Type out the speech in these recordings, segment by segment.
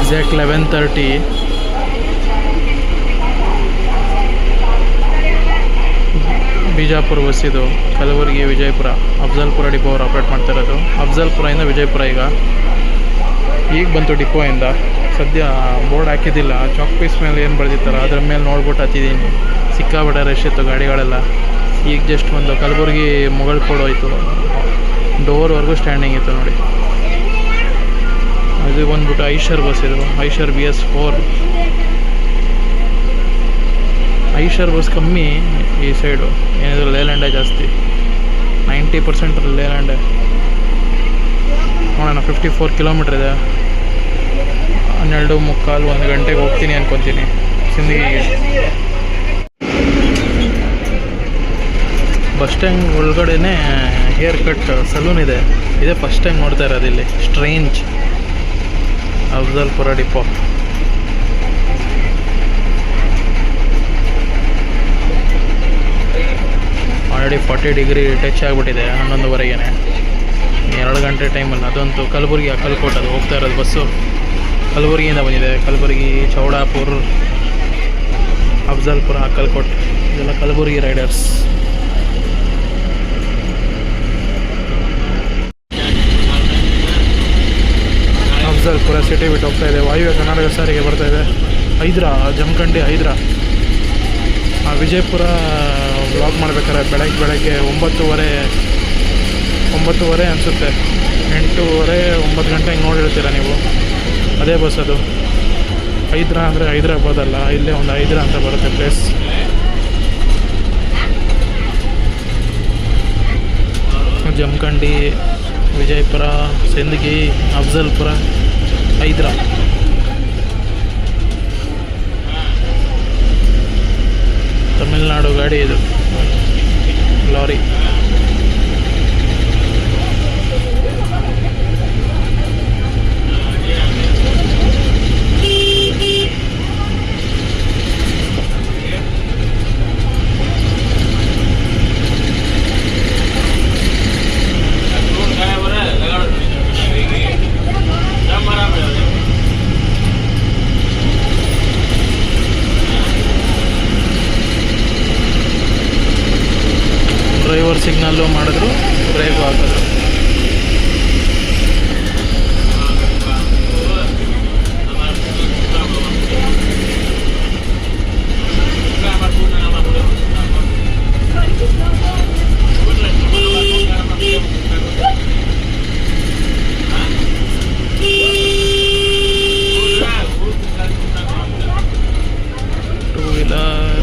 Exact 11:30. Bijapur bus ಇದು. Kalaburagi Vijayapura Afzalpur depot ಅವರು operate ಮಾಡ್ತಾ ಇರೋದು. ಅಫ್ಜಲ್ಪುರದಿಂದ ವಿಜಯಪುರ ಈಗ ಬಂತು ಡಿಪೋಯಿಂದ. ಸದ್ಯ ಬೋರ್ಡ್ ಹಾಕಿದ್ದಿಲ್ಲ. ಚಾಕ್ ಪೀಸ್ ಮೇಲೆ ಏನು ಬರೆದಿರ್ತಾರೋ ಅದ್ರ ಮೇಲೆ ನೋಡ್ಬಿಟ್ಟು ಹತ್ತಿದ್ದೀನಿ. ಸಿಕ್ಕಾಪಟ್ಟೆ ರಶ್ ಇತ್ತು ಗಾಡಿಗಳೆಲ್ಲ. ಈಗ ಜಸ್ಟ್ ಒಂದು ಕಲಬುರಗಿ ಮುಗಳ್ಕೋಡ್ ಹೋಯ್ತು. ಡೋರ್ವರೆಗೂ ಸ್ಟ್ಯಾಂಡಿಂಗ್ ಇತ್ತು ನೋಡಿ. ಇದು ಬಂದ್ಬಿಟ್ಟು ಐಷರ್ ಬಸ್ ಇದು. ಐಷರ್ BS4. ಐಷರ್ ಬಸ್ ಕಮ್ಮಿ ಈ ಸೈಡು. ಏನಿದ್ರು ಲೇಲ್ಯಾಂಡೇ ಜಾಸ್ತಿ. 90% ಲೇಲ್ಯಾಂಡೇ. ನೋಡೋಣ. 54 ಕಿಲೋಮೀಟ್ರ್ ಇದೆ. 12:45 1 ಗಂಟೆಗೆ ಹೋಗ್ತೀನಿ ಅನ್ಕೊತೀನಿ ಸಿಂದಗಿಗೆ. ಬಸ್ ಸ್ಟ್ಯಾಂಡ್ ಒಳಗಡೆನೇ ಹೇರ್ ಕಟ್ ಸಲೂನ್ ಇದೆ. ಇದೇ ಫಸ್ಟ್ ಟೈಮ್ ನೋಡ್ತಾ ಇರೋದು ಇಲ್ಲಿ. Strange. Afzalpur depot. Already 40 degree touch ಆಗಿಬಿಟ್ಟಿದೆ 11:30ಗೆ. 2 ಗಂಟೆ ಟೈಮಲ್ಲಿ. ಅದಂತೂ ಕಲಬುರಗಿ ಅಕ್ಕಲ್ಕೋಟ್ ಅದು ಹೋಗ್ತಾ ಇರೋದು ಬಸ್ಸು. ಕಲಬುರಗಿಯಿಂದ ಬಂದಿದೆ. ಕಲಬುರಗಿ, ಚೌಡಾಪುರ್, ಅಫ್ಜಲ್ಪುರ, ಅಕ್ಕಲ್ಕೋಟ್ ಇದೆಲ್ಲ ಕಲಬುರಗಿ ರೈಡರ್ಸ್. ಅಫ್ಜಲ್ಪುರ ಸಿಟಿ ಬಿಟ್ಟು ಹೋಗ್ತಾ ಇದೆ. ವಾಯುವ್ಯ ಕರ್ನಾಟಕ ಸಾರಿಗೆ ಬರ್ತಾ ಇದೆ. ಹೈದ್ರಾ, ಜಮಖಂಡಿ, ಹೈದ್ರಾ. ವಿಜಯಪುರ ವ್ಲಾಗ್ ಮಾಡ್ಬೇಕಾದ್ರೆ ಬೆಳಗ್ಗೆ 9:30 ಅನಿಸುತ್ತೆ. 8:30 9 ಗಂಟೆ ಹಿಂಗೆ ನೋಡಿರ್ತೀರ ನೀವು. ಅದೇ ಬಸ್ ಅದು. ಹೈದ್ರಾ ಅಂದರೆ ಹೈದ್ರಾಬಾದ್ ಅಲ್ಲ, ಇಲ್ಲೇ ಒಂದು ಹೈದ್ರಾ ಅಂತ ಬರುತ್ತೆ ಪ್ಲೇಸ್. ಜಮಖಂಡಿ, ವಿಜಯಪುರ, ಸಿಂದಗಿ, ಅಫ್ಜಲ್ಪುರ, ಹೈದ್ರಾ. ತಮಿಳ್ನಾಡು ಗಾಡಿ ಇದು. ಲಾರಿ. ಡ್ರೈವರ್ ಸಿಗ್ನಲ್ಲು ಮಾಡಿದ್ರು, ಬ್ರೇಕ್ ಹಾಕಿದ್ರು. Two wheeler.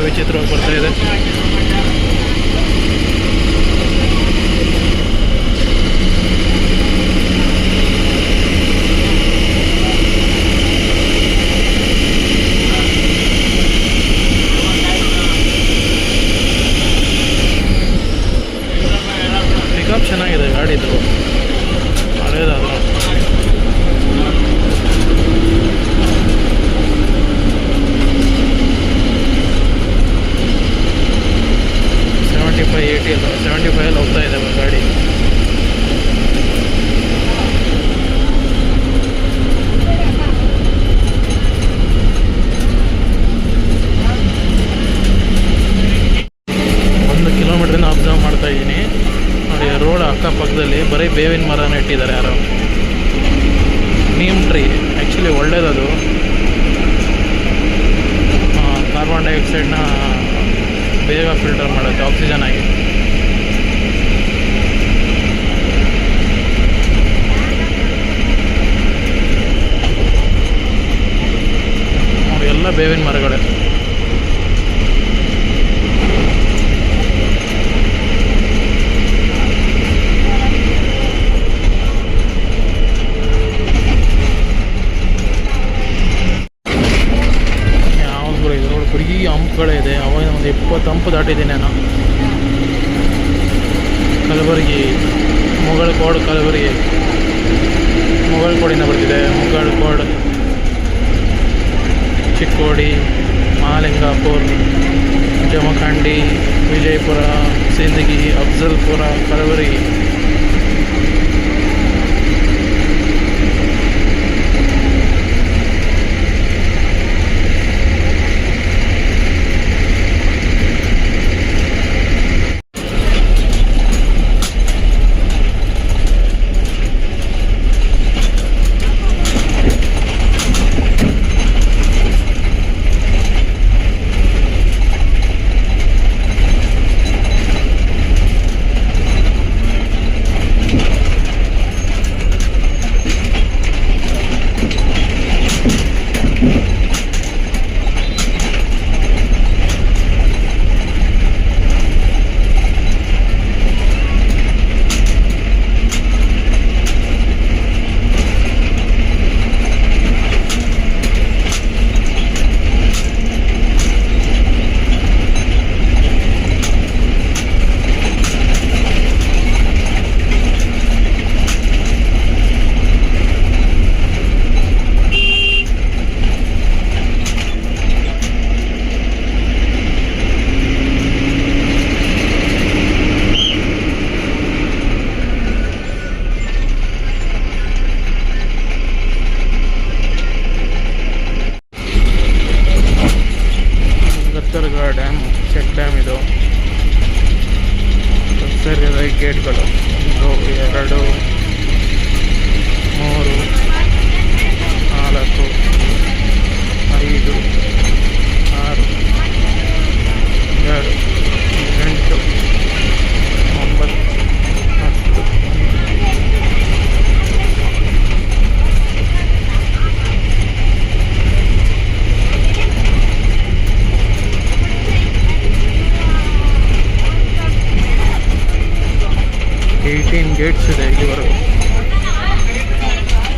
ವಿಚಿತ್ರವಾಗಿ ಬರ್ತಾ ಇದೆ. ಪಿಕಪ್ ಚೆನ್ನಾಗಿದೆ ಗಾಡಿದು, ಹಳೇದಾದ್ರು. $75 ಅಲ್ಲ, 75 ಹೋಗ್ತಾ ಇದೆ ಗಾಡಿ. ಕಿಲೋಮೀಟ್ರಿಂದ ಅಬ್ಸರ್ವ್ ಮಾಡ್ತಾ ಇದ್ದೀನಿ ನೋಡಿ. ರೋಡ್ ಅಕ್ಕಪಕ್ಕದಲ್ಲಿ ಬರೀ ಬೇವಿನ ಮರನ ಇಟ್ಟಿದ್ದಾರೆ ಯಾರೋ. ನೀಮ್ ಟ್ರೀ ಆ್ಯಕ್ಚುಲಿ ಒಳ್ಳೇದದು. ಕಾರ್ಬನ್ ಡೈಆಕ್ಸೈಡ್ನ ಬೇಗ ಫಿಲ್ಟರ್ ಮಾಡುತ್ತೆ ಆಕ್ಸಿಜನ್ ಆಗಿ. ಎಲ್ಲ ಬೇವಿನ ಮರಗಳೇ. ಯಾವ್ದು ಇದು ರೋಡ್ ಬರೀ ಹಂಪ್ಗಳೇ ಇದೆ. ಅವಾಗ ಒಂದು 20 ಹಂಪು ದಾಟಿದ್ದೀನಿ ನಾನು. ಕಲಬುರಗಿ, ಮುಗಳಕೋಡ್, ಕಲಬುರಗಿ, ಮುಗಳಕೋಡಿಂದ ಬರ್ತಿದೆ. Mugalkod, Chikkodi, Mahalingapur, Jamkhandi, Vijayapura, Sindagi, Afzalpur, Kalaburagi. Gattarga dam, check dam ಇದು. ಸರಿಯಾದ ಗೇಟ್ಗಳು 1, 2, 3, 4, 5, 6, 7, 8, 9, 10. 18 ಗೇಟ್ಸ್ ಇದೆ ಇಲ್ಲಿವರೆಗೂ.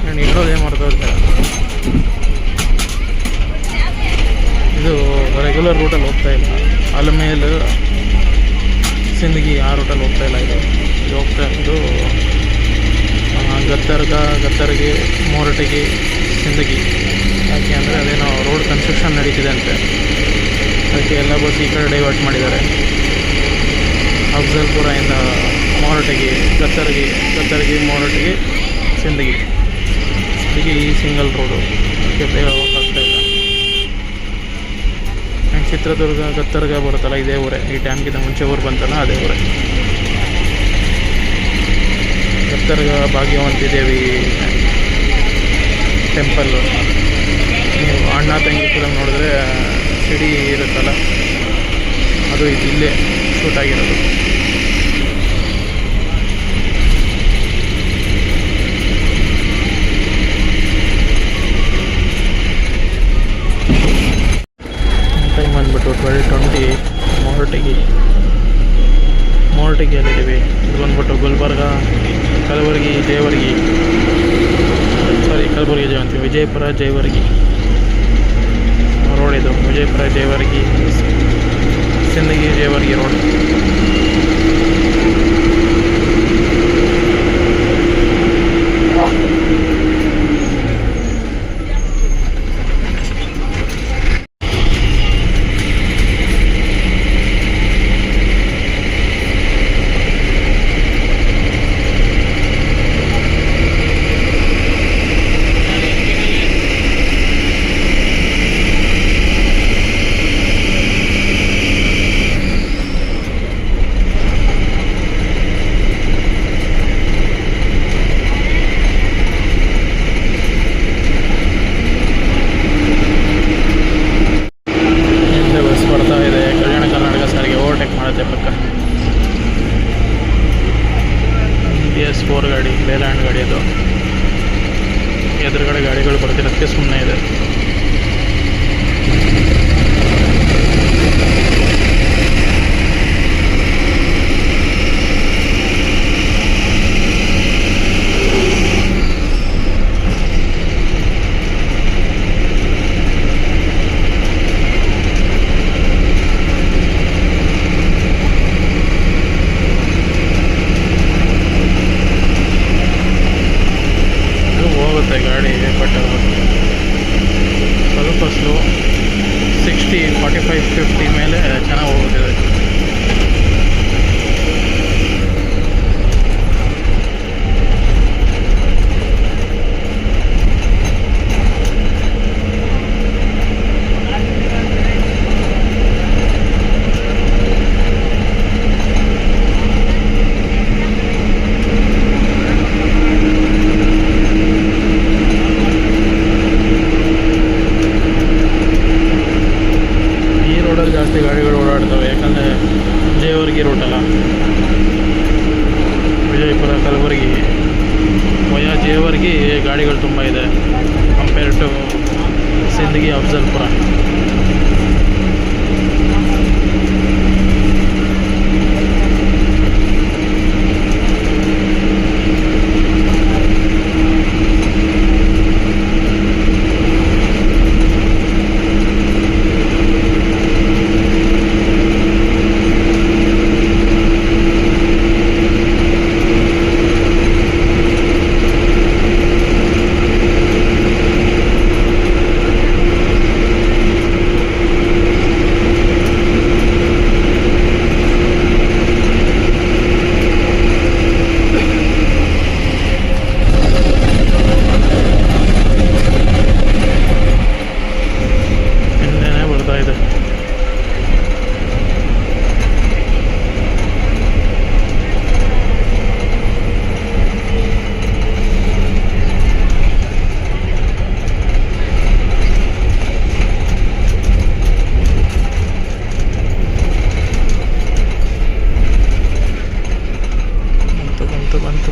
ನಾನು ಇರೋದೇ ಮಾಡ್ತಾ ಇದು ರೆಗ್ಯುಲರ್ ರೂಟಲ್ಲಿ ಹೋಗ್ತಾ ಇಲ್ಲ. ಆಲಮೇಲು, ಸಿಂದಗಿ ಆ ರೂಟಲ್ಲಿ ಹೋಗ್ತಾ ಇಲ್ಲ. ಇದು ಹೋಗ್ತಾ ಇರೋದು ಗತ್ತರ್ಗೆ, ಮೋರಟಿಗೆ, ಸಿಂದಗಿ. ಯಾಕೆ ಅಂದರೆ ಅದೇನೋ ರೋಡ್ ಕನ್ಸ್ಟ್ರಕ್ಷನ್ ನಡೀತಿದೆ ಅಂತೆ, ಅದಕ್ಕೆ ಎಲ್ಲ ಬಸ್ ಈ ಕಡೆ ಡೈವರ್ಟ್ ಮಾಡಿದ್ದಾರೆ. ಅಫ್ಜಲ್ಪುರದಿಂದ ಮೋರಟಿಗೆ, ಗತ್ತರ್ಗೆ, ಮೋರಟಿಗೆ, ಸಿಂದಗಿ. ಹೀಗೆ ಈ ಸಿಂಗಲ್ ರೋಡು ಅದಕ್ಕೆ ಬೇಗ ಹೋಗೋಕ್ಕಾಗ್ತಾ ಇಲ್ಲ. ಆ್ಯಂಡ್ ಚಿತ್ರದುರ್ಗ, ಗತ್ತರ್ಗ ಬರುತ್ತಲ್ಲ, ಇದೇ ಊರೇ. ಈ ಡ್ಯಾಮ್ಗಿಂತ ಮುಂಚೆ ಊರು ಬಂತಲ್ಲ, ಅದೇ ಊರೇ. ಗತ್ತರ್ಗ ಭಾಗ್ಯವಂತಿ ದೇವಿ ಟೆಂಪಲ್ಲು. ನೀವು ಅಣ್ಣ ತಂಗಿ ಫಿಲಮ್ ನೋಡಿದ್ರೆ ಸಿಡಿ ಇರುತ್ತಲ್ಲ, ಅದು ಇಲ್ಲೇ ಶೂಟ್ ಆಗಿರೋದು. ಟೈಮ್ ಬಂದ್ಬಿಟ್ಟು 12:20. ಮೋರಟಿಗೆಯಲ್ಲಿದ್ದೀವಿ. ಇದು ಬಂದ್ಬಿಟ್ಟು ಗುಲ್ಬರ್ಗ, ಕಲಬುರಗಿ, ಕಲಬುರಗಿ ಜಯವಂತಿ, ವಿಜಯಪುರ, ಜೇವರ್ಗಿ ರೋಡ್ ಇದು. ವಿಜಯಪುರ, ಜೇವರ್ಗಿ, ಸಿಂದಗಿ, ಜೇವರ್ಗಿ ರೋಡ್. BS4 ಗಾಡಿ, ಲೇಲ್ಯಾಂಡ್ ಗಾಡಿ ಅದು. ಎದುರುಗಡೆ ಗಾಡಿಗಳು ಬರ್ತಿರೋದಕ್ಕೆ ಸುಮ್ಮನೆ ಇದೆ. ಗಾಡಿ ಬಟ್ ಮೇಲೆ ಚೆನ್ನಾಗಿ ಹೋಗ್ತಿದೆ. ಜಾಸ್ತಿ ಗಾಡಿಗಳು ಓಡಾಡ್ತವೆ, ಯಾಕಂದರೆ ಜೇವರ್ಗಿ ರೂಟಲ್ಲ, ವಿಜಯಪುರ ಕಲಬುರಗಿ ವಯಾ ಜೇವರ್ಗಿ ಗಾಡಿಗಳು ತುಂಬ ಇದೆ ಕಂಪೇರ್ ಟು ಸಿಂದಗಿ ಅಫ್ಜಲ್ಪುರ.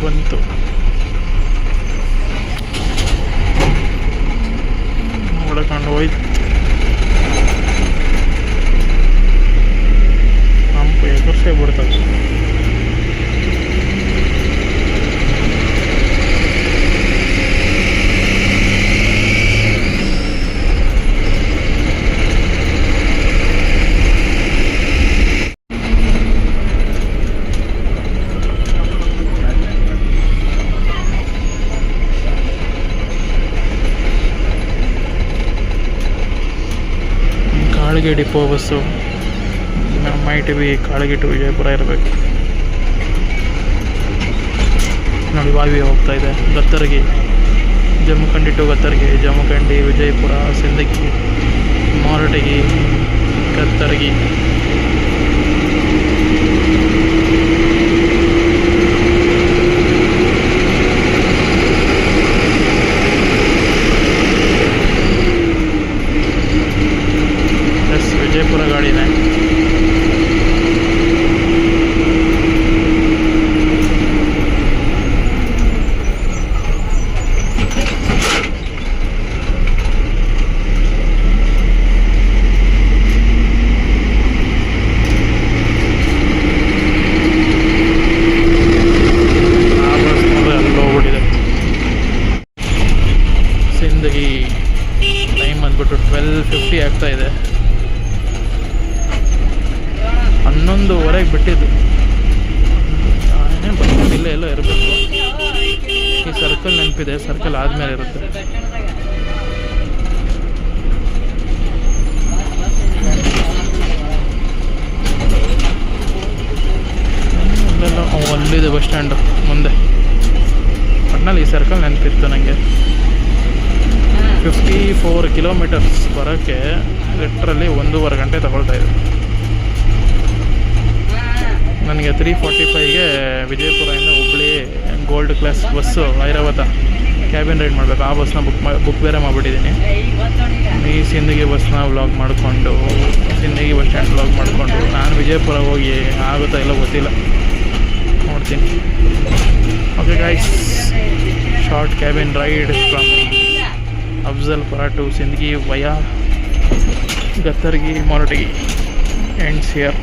ಬಂತು ನೋಡ್ಕೊಂಡು ಹೋಯ್ತು. ಹಂಪು ಎಕರ್ಸೇ ಬಿಡ್ತದೆ. ಕಾಳಿಗೆ ಡಿಪೋ ಬಸ್ಸು MITB ಕಾಳಿಗೆ ಟು ವಿಜಯಪುರ ಇರಬೇಕು. ನೋಡಿ ವಾವಿ ಹೋಗ್ತಾ ಇದೆ. ಗತ್ತರ್ಗಿ, ಜಮಖಂಡಿ ಟು ಗತ್ತರ್ಗಿ, ಜಮಖಂಡಿ, ವಿಜಯಪುರ, ಸಿಂದಗಿ, ಮಾರಟಗಿ, ಗತ್ತರ್ಗಿ. ವಿಜಯಪುರ ಗಾಡಿನೇ. ಸಿಂದಗಿ ಟೈಮ್ ಬಂದ್ಬಿಟ್ಟು 12:50 ಆಗ್ತಾ ಇದೆ. 11:15 ಬಿಟ್ಟಿದ್ದು. ಏನೇ ಬಂದ್ಕೊಂಡು ಇಲ್ಲೇ ಎಲ್ಲ ಇರಬೇಕು. ಈ ಸರ್ಕಲ್ ನೆನಪಿದೆ, ಸರ್ಕಲ್ ಆದಮೇಲೆ ಇರುತ್ತೆ. ಅಲ್ಲೆಲ್ಲ ಅಲ್ಲಿದೆ ಬಸ್ ಸ್ಟ್ಯಾಂಡು ಮುಂದೆ. ಒಟ್ಟಿನಲ್ಲಿ ಈ ಸರ್ಕಲ್ ನೆನಪಿತ್ತು ನನಗೆ. 54 ಕಿಲೋಮೀಟರ್ಸ್ ಬರೋಕ್ಕೆ ಲಿಟ್ರಲ್ಲಿ 1.5 ಗಂಟೆ ತಗೊಳ್ತಾ ಇದೆ. ನನಗೆ 3:45ಗೆ ವಿಜಯಪುರದಿಂದ Hubballi gold class bus Airavata cabin ride ಮಾಡಬೇಕು. ಆ ಬಸ್ನ ಬುಕ್ ಬೇರೆ ಮಾಡಿಬಿಟ್ಟಿದ್ದೀನಿ. ಈ ಸಿಂದಗಿ ಬಸ್ನ ವ್ಲಾಗ್ ಮಾಡಿಕೊಂಡು, ಸಿಂದಗಿ ಬಸ್ ಸ್ಟ್ಯಾಂಡ್ ವ್ಲಾಗ್ ಮಾಡಿಕೊಂಡು ನಾನು ವಿಜಯಪುರ ಹೋಗಿ ಆಗುತ್ತಾ ಇಲ್ಲ ಗೊತ್ತಿಲ್ಲ, ನೋಡ್ತೀನಿ. Okay guys, short cabin ride from Afzalpur to Sindagi via Gattargi, Maratagi ends here.